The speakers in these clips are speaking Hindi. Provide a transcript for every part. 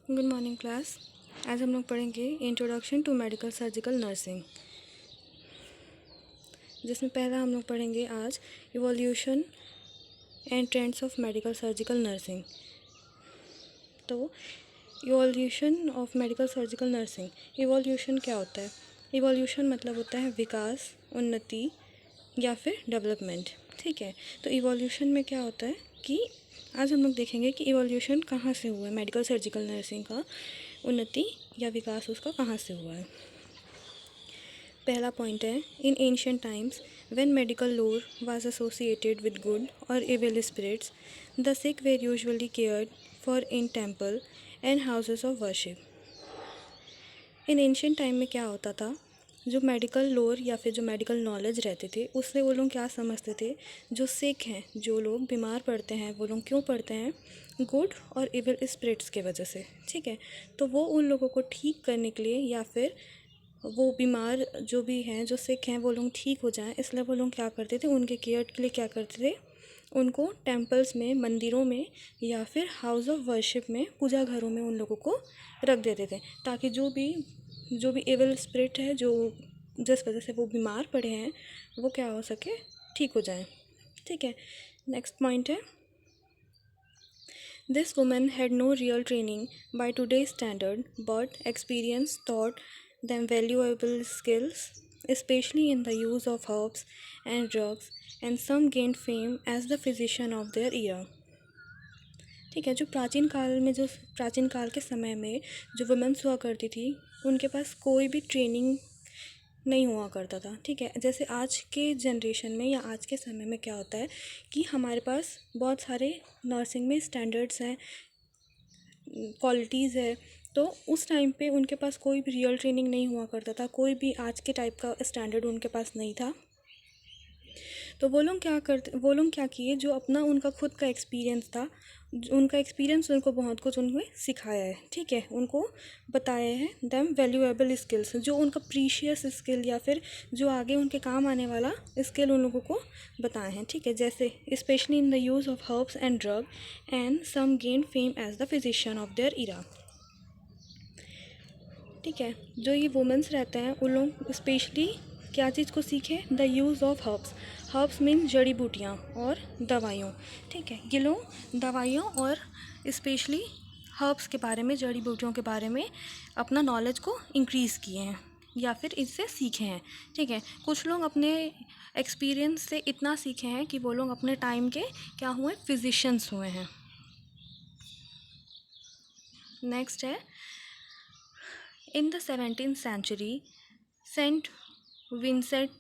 Good morning class. आज हम लोग पढ़ेंगे introduction to medical surgical nursing, जिसमें पहला हम लोग पढ़ेंगे आज evolution and trends of medical surgical nursing. तो evolution of medical surgical nursing, evolution क्या होता है? इवोल्यूशन मतलब होता है विकास, उन्नति या फिर डेवलपमेंट। ठीक है, तो इवोल्यूशन में क्या होता है कि आज हम लोग देखेंगे कि इवोल्यूशन कहाँ से हुआ है, मेडिकल सर्जिकल नर्सिंग का उन्नति या विकास उसका कहाँ से हुआ है। पहला पॉइंट है, in ancient times when medical lore was associated with good और evil spirits, the sick were usually cared for in temple and houses of worship. In ancient time में क्या होता था, जो मेडिकल लोर या फिर जो मेडिकल नॉलेज रहते थे उससे वो लोग क्या समझते थे, जो सिक हैं, जो लोग बीमार पड़ते हैं, वो लोग क्यों पड़ते हैं, गुड और इविल स्पिरिट्स के वजह से। ठीक है, तो वो उन लोगों को ठीक करने के लिए या फिर वो बीमार जो भी हैं, जो सिक हैं, वो लोग ठीक हो जाएं, इसलिए वो लोग क्या करते थे, उनके केयर के लिए क्या करते थे, उनको टेम्पल्स में, मंदिरों में या फिर हाउस ऑफ वर्शिप में, पूजा घरों में उन लोगों को रख देते थे, ताकि जो भी एविल स्पिरिट है, जो जिस वजह से वो बीमार पड़े हैं, वो क्या हो सके, ठीक हो जाए। ठीक है, नेक्स्ट पॉइंट है, this women had no real training by today's standard but experience taught them valuable skills, especially in the use of herbs and drugs, and some gained fame as the physician of their era. ठीक है, जो प्राचीन काल के समय में जो वुमेन्स हुआ करती थी, उनके पास कोई भी ट्रेनिंग नहीं हुआ करता था। ठीक है, जैसे आज के जनरेशन में या आज के समय में क्या होता है कि हमारे पास बहुत सारे नर्सिंग में स्टैंडर्ड्स हैं, क्वालिटीज़ है, तो उस टाइम पे उनके पास कोई भी रियल ट्रेनिंग नहीं हुआ करता था, कोई भी आज के टाइप का स्टैंडर्ड उनके पास नहीं था। तो वो लोग क्या किए, जो अपना उनका खुद का एक्सपीरियंस था, उनका एक्सपीरियंस उनको बहुत कुछ उन्हें सिखाया है। ठीक है, उनको बताया है दैम वैल्यूएबल स्किल्स, जो उनका प्रीशियस स्किल या फिर जो आगे उनके काम आने वाला स्किल उन लोगों को बताए हैं। ठीक है, जैसे specially in the use of herbs and drug and some gain fame as the physician of their era. ठीक है, जो ये वुमेंस रहते हैं उन लोग स्पेशली क्या चीज़ को सीखे, the use of herbs. Herbs mean जड़ी बूटियाँ और दवाइयों। ठीक है, ये लोग दवाइयों और स्पेशली हर्ब्स के बारे में, जड़ी बूटियों के बारे में अपना नॉलेज को इंक्रीज़ किए हैं या फिर इससे सीखे हैं। ठीक है, कुछ लोग अपने एक्सपीरियंस से इतना सीखे हैं कि वो लोग अपने टाइम के क्या हुए, फिजिशियंस हुए हैं। नेक्स्ट है, in the 17th century, Saint Vincent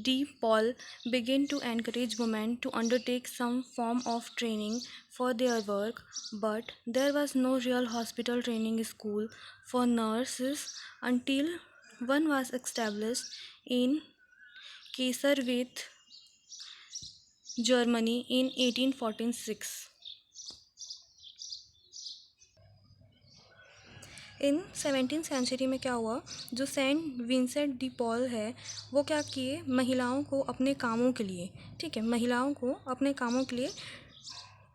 de Paul began to encourage women to undertake some form of training for their work, but there was no real hospital training school for nurses until one was established in Kaiserwitz, Germany in 1846. In 17th century में क्या हुआ, जो सेंट विंसेंट डी पॉल है, वो क्या किए, महिलाओं को अपने कामों के लिए, ठीक है, महिलाओं को अपने कामों के लिए,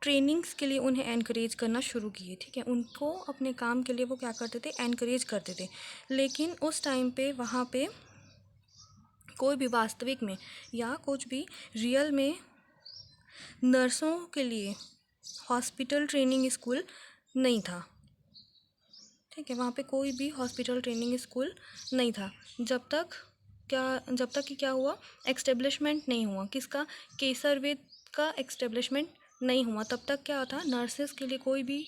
ट्रेनिंग्स के लिए उन्हें एनकरेज करना शुरू किए। ठीक है, उनको अपने काम के लिए वो क्या करते थे, एनकरेज करते थे। लेकिन उस टाइम पे वहाँ पे कोई भी वास्तविक में या कुछ भी रियल में नर्सों के लिए हॉस्पिटल ट्रेनिंग स्कूल नहीं था। ठीक है, वहाँ पे कोई भी हॉस्पिटल ट्रेनिंग स्कूल नहीं था, जब तक कि क्या हुआ, एस्टेब्लिशमेंट नहीं हुआ, किसका, केसरवेद का एस्टेब्लिशमेंट नहीं हुआ, तब तक क्या था, नर्सेस के लिए कोई भी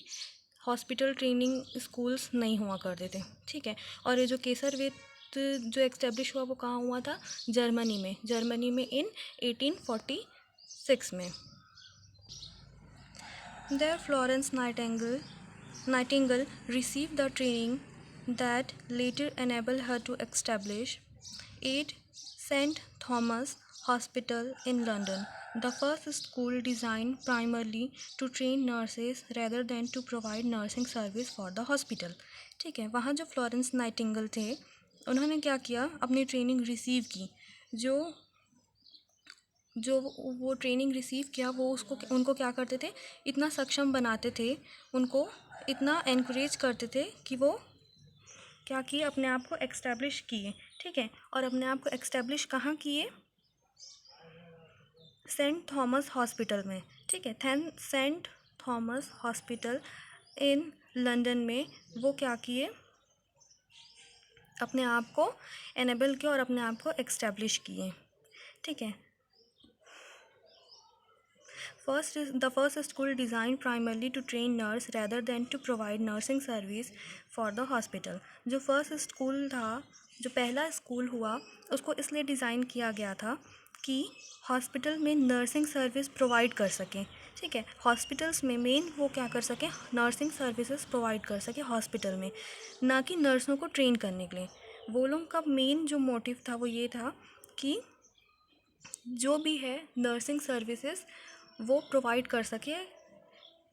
हॉस्पिटल ट्रेनिंग स्कूल्स नहीं हुआ करते थे। ठीक है, और ये जो केसरवेद जो एस्टेब्लिश हुआ वो कहाँ हुआ था, जर्मनी में इन 1846 में। There Florence Nightingale received the training that later enabled her to establish 8 St. Thomas Hospital in London, the first school designed primarily to train nurses rather than to provide nursing service for the hospital. ठीक है, वहाँ जो फ्लोरेंस नाइटिंगल थे, उन्होंने क्या किया, अपनी ट्रेनिंग रिसीव की, जो वो ट्रेनिंग रिसीव किया, वो उनको क्या करते थे, इतना सक्षम बनाते थे उनको इतना एनकरेज करते थे कि वो क्या किए, अपने आप को एक्स्टैब्लिश किए, ठीक है। और अपने आप को एक्स्टैब्लिश कहाँ किए? सेंट थॉमस हॉस्पिटल में, ठीक है। Saint Thomas hospital in London में वो क्या किए, अपने आप को एनेबल किया और अपने आप को एक्स्टैब्लिश किए, ठीक है। The first school designed primarily to train nurse rather than to provide nursing service for the hospital। जो फर्स्ट स्कूल था, जो पहला स्कूल हुआ, उसको इसलिए डिज़ाइन किया गया था कि हॉस्पिटल में नर्सिंग सर्विस प्रोवाइड कर सकें, ठीक है। हॉस्पिटल्स में मेन वो क्या कर सकें, नर्सिंग सर्विसेज प्रोवाइड कर सकें हॉस्पिटल में, ना कि नर्सों को ट्रेन करने के लिए। वो लोग का मेन जो मोटिव था वो ये था कि जो भी है नर्सिंग सर्विसेज वो प्रोवाइड कर सके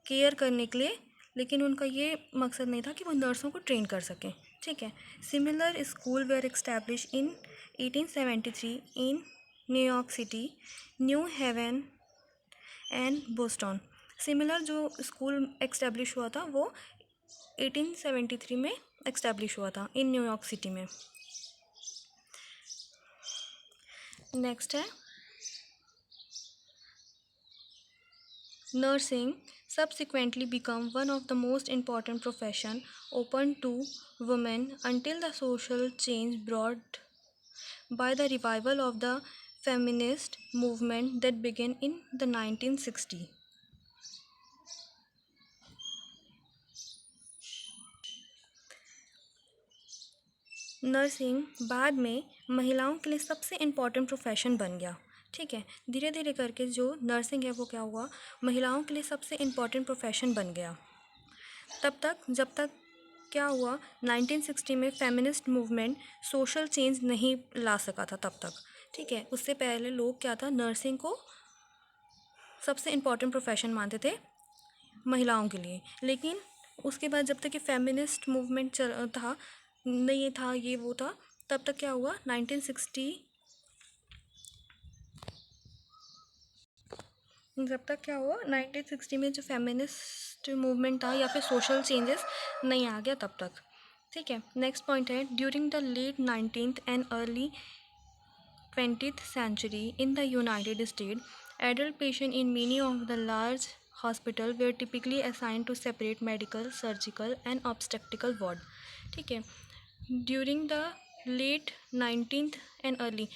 केयर करने के लिए, लेकिन उनका ये मकसद नहीं था कि वो नर्सों को ट्रेन कर सकें, ठीक है। Similar school were establish in 1873 in New York city, New Haven and Boston. Similar जो स्कूल एक्स्टैब्लिश हुआ था वो 1873 में एक्स्टैब्लिश हुआ था इन न्यूयॉर्क सिटी में। नेक्स्ट है nursing subsequently became one of the most important profession open to women until the social change brought by the revival of the feminist movement that began in the 1960। Nursing बाद में महिलाओं के लिए सबसे इम्पॉर्टेंट प्रोफेशन बन गया, ठीक है। धीरे धीरे करके जो नर्सिंग है वो क्या हुआ, महिलाओं के लिए सबसे इम्पॉर्टेंट प्रोफेशन बन गया। तब तक जब तक क्या हुआ, 1960 में फेमिनिस्ट मूवमेंट सोशल चेंज नहीं ला सका था तब तक, ठीक है। उससे पहले लोग क्या था, नर्सिंग को सबसे इम्पॉर्टेंट प्रोफेशन मानते थे महिलाओं के लिए। लेकिन उसके बाद जब तक कि फेमिनिस्ट मूवमेंट चल था नहीं था ये वो था, तब तक क्या हुआ, 1960 जब तक क्या हुआ 1960 में जो फेमिनिस्ट मूवमेंट था या फिर सोशल चेंजेस नहीं आ गया तब तक, ठीक है। नेक्स्ट पॉइंट है during the late 19th and early 20th century in the United States, adult patients in many of the large hospitals were typically assigned to separate medical, surgical and obstetrical ward, ठीक है। During the late 19th and early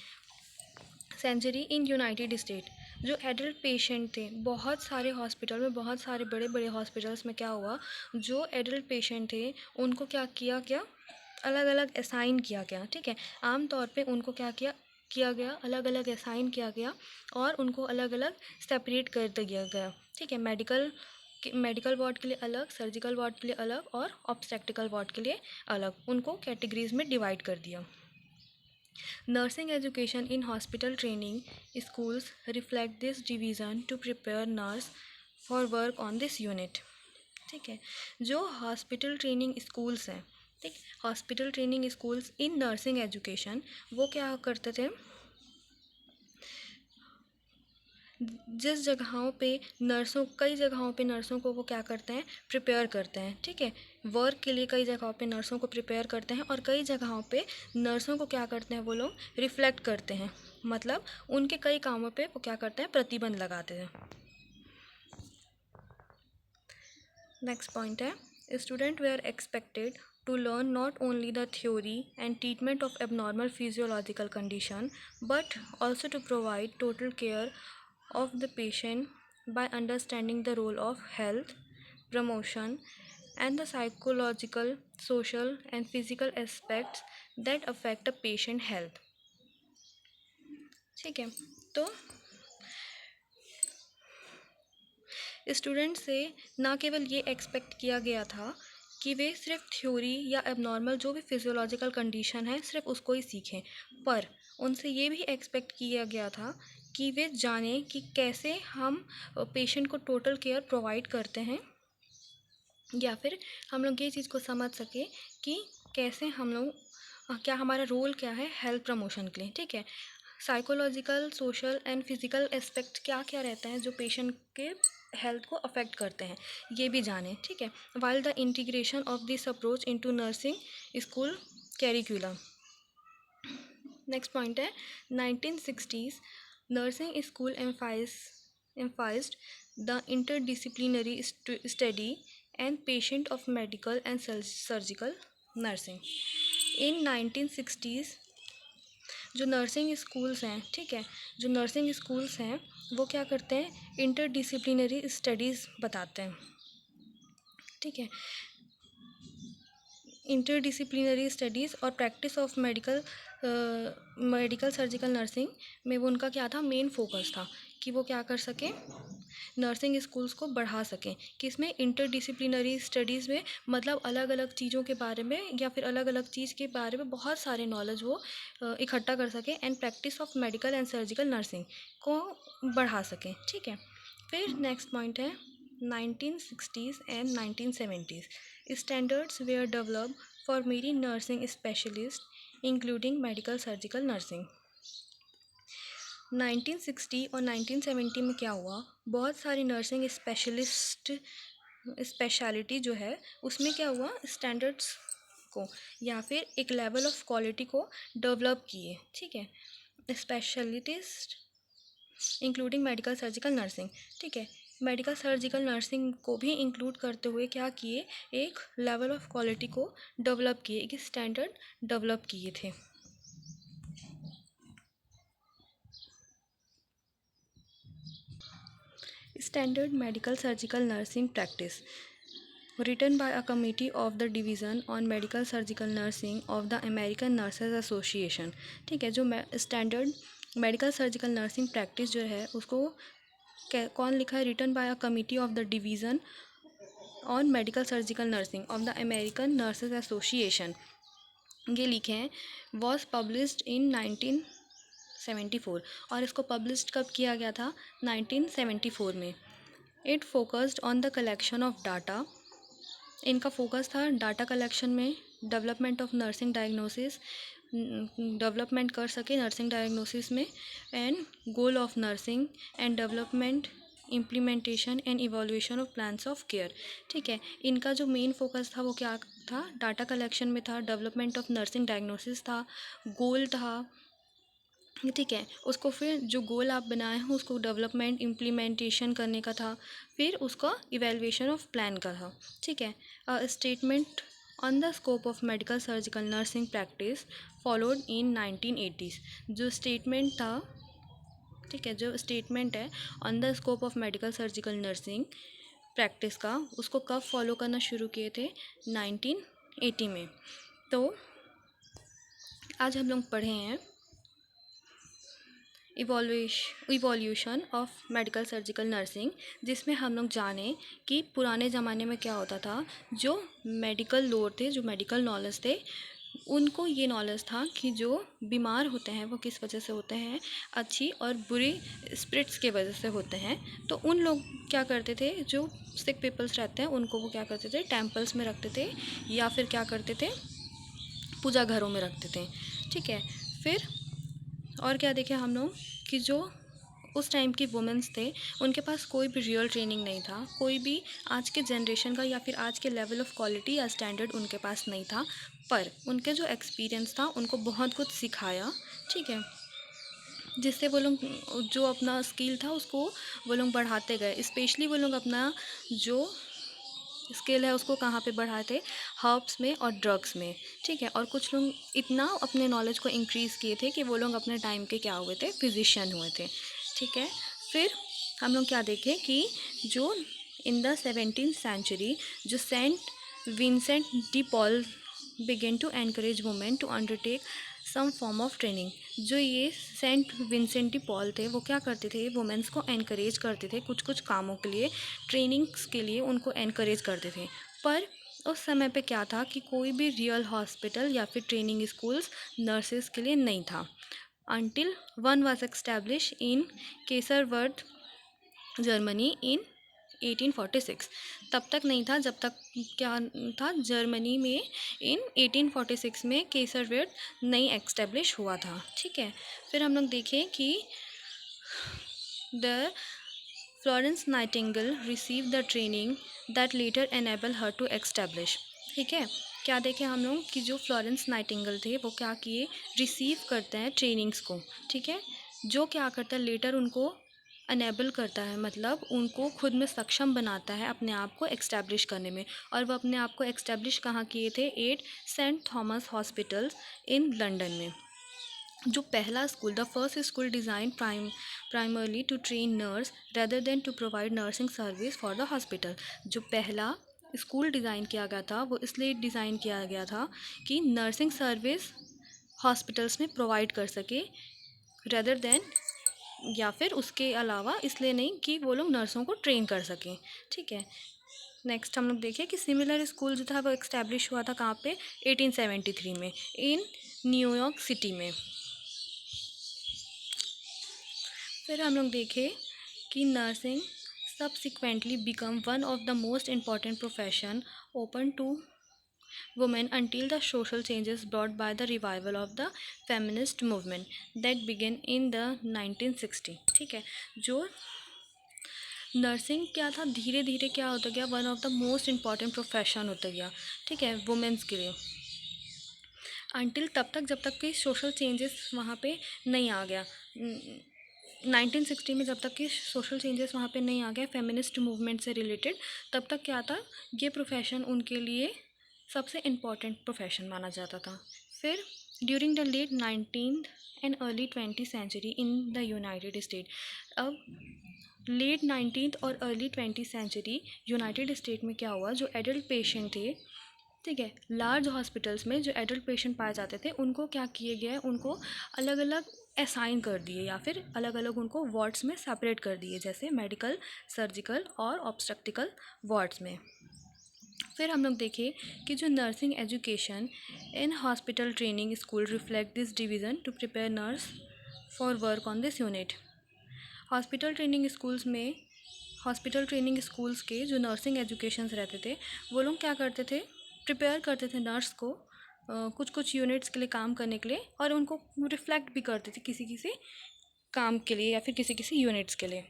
century in United State, जो एडल्ट पेशेंट थे बहुत सारे हॉस्पिटल में, बहुत सारे बड़े बड़े हॉस्पिटल्स में क्या हुआ, जो एडल्ट पेशेंट थे उनको क्या किया गया, अलग अलग असाइन किया गया, ठीक है। आम तौर पे उनको क्या किया गया, अलग अलग असाइन किया गया और उनको अलग अलग सेपरेट कर दिया गया, ठीक है। मेडिकल वार्ड के लिए अलग, सर्जिकल वार्ड के लिए अलग और ऑब्स्टेट्रिकल वार्ड के लिए अलग, उनको कैटेगरीज में डिवाइड कर दिया। Nursing education in hospital training schools reflect this division to prepare nurse for work on this unit, ठीक है। जो हॉस्पिटल ट्रेनिंग स्कूल्स हैं, ठीक, hospital training schools in nursing education वो क्या करते थे, जिस जगहों पे नर्सों कई जगहों पे नर्सों को वो क्या करते हैं, प्रिपेयर करते हैं, ठीक है। वर्क के लिए कई जगहों पे नर्सों को प्रिपेयर करते हैं और कई जगहों पे नर्सों को क्या करते हैं, वो लोग रिफ्लेक्ट करते हैं, मतलब उनके कई कामों पे वो क्या करते हैं, प्रतिबंध लगाते हैं। नेक्स्ट पॉइंट है student were expected to learn not only the theory and treatment of abnormal physiological condition but also to provide total care of the patient by understanding the role of health promotion and the psychological, social and physical aspects that affect a patient health, ठीक है। तो स्टूडेंट से ना केवल ये एक्सपेक्ट किया गया था कि वे सिर्फ थ्योरी या एबनॉर्मल जो भी फिजियोलॉजिकल कंडीशन है सिर्फ उसको ही सीखें, पर उनसे ये भी एक्सपेक्ट किया गया था कि वे जानें कि कैसे हम पेशेंट को टोटल केयर प्रोवाइड करते हैं, या फिर हम लोग ये चीज़ को समझ सके कि कैसे हम लोग क्या हमारा रोल क्या है हेल्थ प्रमोशन के लिए, ठीक है। Psychological, social and physical aspect क्या क्या रहता है जो पेशेंट के हेल्थ को अफेक्ट करते हैं, ये भी जाने, ठीक है। While the integration of this approach into nursing school curriculum. Next point है 1960s nursing school emphasized the interdisciplinary study and patient of medical and surgical nursing. In 1960s जो नर्सिंग स्कूल्स हैं, ठीक है, जो नर्सिंग स्कूल्स हैं वो क्या करते हैं, इंटरडिसिप्लिनरी स्टडीज़ बताते हैं, ठीक है। इंटरडिसिप्लिनरी स्टडीज़ और practice of medical surgical nursing में वो उनका क्या था, मेन फोकस था कि वो क्या कर सकें, नर्सिंग स्कूल्स को बढ़ा सकें। किसमें, इंटरडिसिप्लिनरी स्टडीज़ में, मतलब अलग अलग चीज़ों के बारे में या फिर अलग अलग चीज़ के बारे में बहुत सारे नॉलेज वो इकट्ठा कर सकें and practice of medical and surgical nursing को बढ़ा सकें, ठीक है। फिर नेक्स्ट पॉइंट है 1960s and 1970s standards were develop for मेरी nursing specialist including medical surgical nursing. 1960 और 1970 में क्या हुआ, बहुत सारी नर्सिंग स्पेशलिटी जो है उसमें क्या हुआ, स्टैंडर्ड्स को या फिर एक लेवल ऑफ क्वालिटी को डेवलप किए, ठीक है। Specialities including medical surgical nursing, ठीक है। मेडिकल सर्जिकल नर्सिंग को भी इंक्लूड करते हुए क्या किए, एक लेवल ऑफ क्वालिटी को डेवलप किए, एक स्टैंडर्ड डेवलप किए थे। Standard Medical Surgical Nursing Practice written by a committee of the Division on Medical Surgical Nursing of the American Nurses Association, ठीक है। जो standard medical surgical nursing practice जो है उसको कौन लिखा है, written by a committee of the division on medical surgical nursing of the American Nurses Association, ये लिखे हैं। वॉज पब्लिश्ड इन 1974 और इसको पब्लिश्ड कब किया गया था, 1974 में। It focused on the collection of data, इनका फोकस था डाटा कलेक्शन में, development of nursing diagnosis, development कर सके नर्सिंग डायग्नोसिस में, and goal of nursing and development implementation and evolution of plans of care, ठीक है। इनका जो मेन फोकस था वो क्या था, डाटा कलेक्शन में था, डेवलपमेंट ऑफ नर्सिंग डायग्नोसिस था, गोल था, ठीक है। उसको फिर जो गोल आप बनाए हैं उसको डेवलपमेंट इम्प्लीमेंटेशन करने का था, फिर उसका इवेल्युएशन ऑफ प्लान का था, ठीक है। Statement on the scope of medical surgical nursing practice followed in 1980s, जो स्टेटमेंट था, ठीक है, जो स्टेटमेंट है on the scope of medical surgical nursing practice का, उसको कब फॉलो करना शुरू किए थे, 1980 में। तो आज हम लोग पढ़े हैं evolution of medical surgical nursing, जिसमें हम लोग जाने कि पुराने ज़माने में क्या होता था। जो मेडिकल लोग थे, जो मेडिकल नॉलेज थे, उनको ये नॉलेज था कि जो बीमार होते हैं वो किस वजह से होते हैं, अच्छी और बुरी स्पिरिट्स के वजह से होते हैं। तो उन लोग क्या करते थे, जो सिक पीपल्स रहते हैं उनको वो क्या करते थे, टेम्पल्स में रखते थे या फिर क्या करते थे, पूजा घरों में रखते थे, ठीक है। फिर और क्या देखे हम लोग कि जो उस टाइम की वुमेंस थे उनके पास कोई भी रियल ट्रेनिंग नहीं था, कोई भी आज के जनरेशन का या फिर आज के लेवल ऑफ क्वालिटी या स्टैंडर्ड उनके पास नहीं था, पर उनके जो एक्सपीरियंस था उनको बहुत कुछ सिखाया, ठीक है, जिससे वो लोग जो अपना स्किल था उसको वो लोग बढ़ाते गए। स्पेशली वो लोग अपना जो स्किल है उसको कहाँ पे बढ़ाए थे, हर्ब्स में और ड्रग्स में, ठीक है। और कुछ लोग इतना अपने नॉलेज को इंक्रीज़ किए थे कि वो लोग अपने टाइम के क्या हुए थे, फिजिशियन हुए थे, ठीक है। फिर हम लोग क्या देखें कि जो इन द 17th सेंचुरी जो Saint Vincent de Paul began to encourage women to undertake some form of training. जो ये सेंट विंसेंट डी पॉल थे वो क्या करते थे, वुमेन्स को एनकरेज करते थे कुछ कुछ कामों के लिए, ट्रेनिंग्स के लिए उनको एनकरेज करते थे। पर उस समय पे क्या था कि कोई भी रियल हॉस्पिटल या फिर ट्रेनिंग स्कूल्स नर्सेज के लिए नहीं था। until one was established in Kaiserswerth Germany in 1846। तब तक नहीं था जब तक क्या था, जर्मनी में इन 1846 में केसरवर्थ नहीं एस्टेब्लिश हुआ था, ठीक है। फिर हम लोग देखें कि the Florence Nightingale receive the training that later enable her to establish. ठीक है, क्या देखें हम लोग कि जो फ्लोरेंस नाइटिंगेल थे वो क्या किए, रिसीव करते हैं ट्रेनिंग्स को। ठीक है, जो क्या करता है लेटर उनको अनेबल करता है, मतलब उनको खुद में सक्षम बनाता है अपने आप को एक्स्टैब्लिश करने में। और वो अपने आप को एक्स्टैब्लिश कहाँ किए थे, 8 Saint Thomas hospital in London में। जो पहला स्कूल, the first school design primarily to train nurse rather than to provide nursing service for the hospital. जो पहला स्कूल डिज़ाइन किया गया था वो इसलिए डिज़ाइन किया गया था कि नर्सिंग सर्विस हॉस्पिटल्स में प्रोवाइड कर सके, रेदर देन, या फिर उसके अलावा इसलिए नहीं कि वो लोग नर्सों को ट्रेन कर सकें। ठीक है, नेक्स्ट हम लोग देखिए कि सिमिलर स्कूल जो था वो एक्स्टैब्लिश हुआ था कहाँ पे, 1873 में इन न्यूयॉर्क सिटी में। फिर हम लोग देखें कि nursing subsequently become one of the most important profession open to women until the social changes brought by the revival of the feminist movement that began in the 1960। ठीक है, जो नर्सिंग क्या था, धीरे धीरे क्या होता गया, one of the most important profession होता गया। ठीक है, वुमेंस के लिए, अनटिल तब तक जब तक कि सोशल चेंजेस वहाँ पे नहीं आ गया। 1960 में जब तक कि सोशल चेंजेस वहाँ पे नहीं आ गए फेमिनिस्ट मूवमेंट से रिलेटेड, तब तक क्या था, ये प्रोफेशन उनके लिए सबसे इम्पॉर्टेंट प्रोफेशन माना जाता था। फिर during the late 19th and early 20th century in the United State, अब लेट 19th और early 20th century United state में क्या हुआ, जो एडल्ट पेशेंट थे, ठीक है, लार्ज हॉस्पिटल्स में जो एडल्ट पेशेंट पाए जाते थे उनको क्या किए गए, उनको अलग अलग असाइन कर दिए या फिर अलग अलग उनको वार्ड्स में सेपरेट कर दिए, जैसे मेडिकल, सर्जिकल और ऑब्स्टेट्रिकल वार्ड्स में। फिर हम लोग देखें कि जो nursing education in hospital training school reflect this division to prepare nurse for work on this unit. Hospital training schools के जो नर्सिंग एजुकेशंस रहते थे वो लोग क्या करते थे, प्रिपेयर करते थे नर्स को कुछ कुछ यूनिट्स के लिए काम करने के लिए, और उनको रिफ्लेक्ट भी करते थे किसी किसी काम के लिए या फिर किसी किसी यूनिट्स के लिए।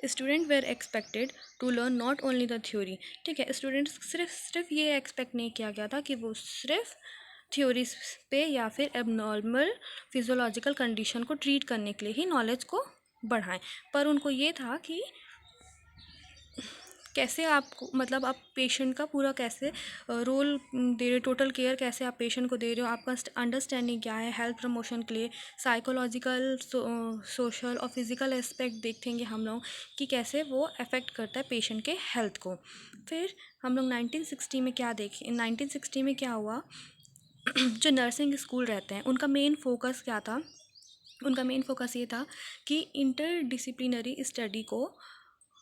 Student were expected to learn not only the theory. ठीक है, स्टूडेंट्स सिर्फ ये एक्सपेक्ट नहीं किया गया था कि वो सिर्फ थ्योरीज पे या फिर एबनॉर्मल फिजियोलॉजिकल कंडीशन को ट्रीट करने के लिए ही नॉलेज को बढ़ाएं, पर उनको ये था कि कैसे आपको, मतलब आप पेशेंट का पूरा कैसे रोल दे रहे हो, टोटल केयर कैसे आप पेशेंट को दे रहे हो, आपका अंडरस्टैंडिंग क्या है हेल्थ प्रमोशन के लिए, साइकोलॉजिकल, सोशल और फिज़िकल एस्पेक्ट देखेंगे हम लोग कि कैसे वो अफेक्ट करता है पेशेंट के हेल्थ को। फिर हम लोग 1960 में क्या देखें, 1960 में क्या हुआ, जो नर्सिंग स्कूल रहते हैं उनका मेन फोकस क्या था, उनका मेन फोकस ये था कि इंटरडिसिप्लिनरी स्टडी को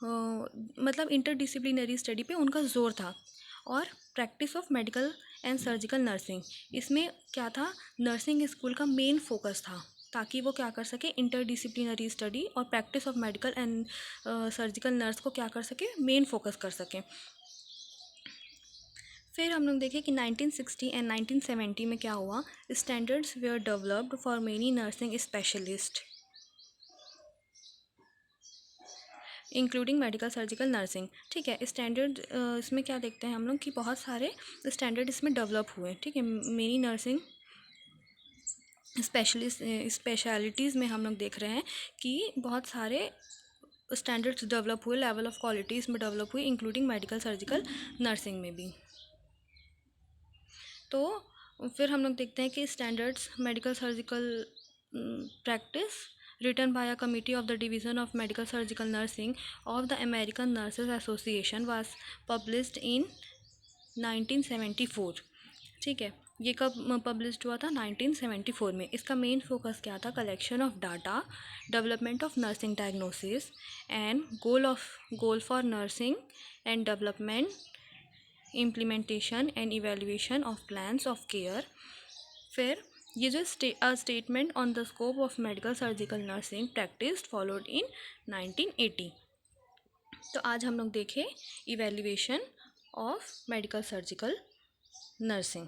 मतलब इंटरडिसिप्लिनरी स्टडी पे उनका ज़ोर था, और practice of medical and surgical nursing, इसमें क्या था, नर्सिंग स्कूल का मेन फोकस था ताकि वो क्या कर सके, इंटरडिसिप्लिनरी स्टडी और practice of medical and surgical nurse को क्या कर सके, मेन फोकस कर सके। फिर हम लोग देखें कि 1960 एंड 1970 में क्या हुआ, standards were developed for many nursing specialist including medical surgical nursing. ठीक है, स्टैंडर्ड इसमें क्या देखते हैं हम लोग कि बहुत सारे स्टैंडर्ड इसमें डेवलप हुए। ठीक है, मेनी नर्सिंग स्पेशलिटीज़ में हम लोग देख रहे हैं कि बहुत सारे स्टैंडर्ड्स डेवलप हुए, लेवल ऑफ क्वालिटी इसमें डेवलप हुई, इंक्लूडिंग मेडिकल सर्जिकल नर्सिंग में भी। तो फिर हम लोग देखते हैं कि standards medical surgical practice written by a committee of the division of medical surgical nursing of the American Nurses Association was published in 1974। ठीक है, ये कब पब्लिश्ड हुआ था, 1974 में। इसका मेन फोकस क्या था, collection of data, development of nursing diagnosis and goal for nursing and development, implementation and evaluation of plans of care. फिर ये जो statement on the scope of medical surgical nursing practice followed in 1980। तो आज हम लोग देखें evaluation of medical surgical nursing.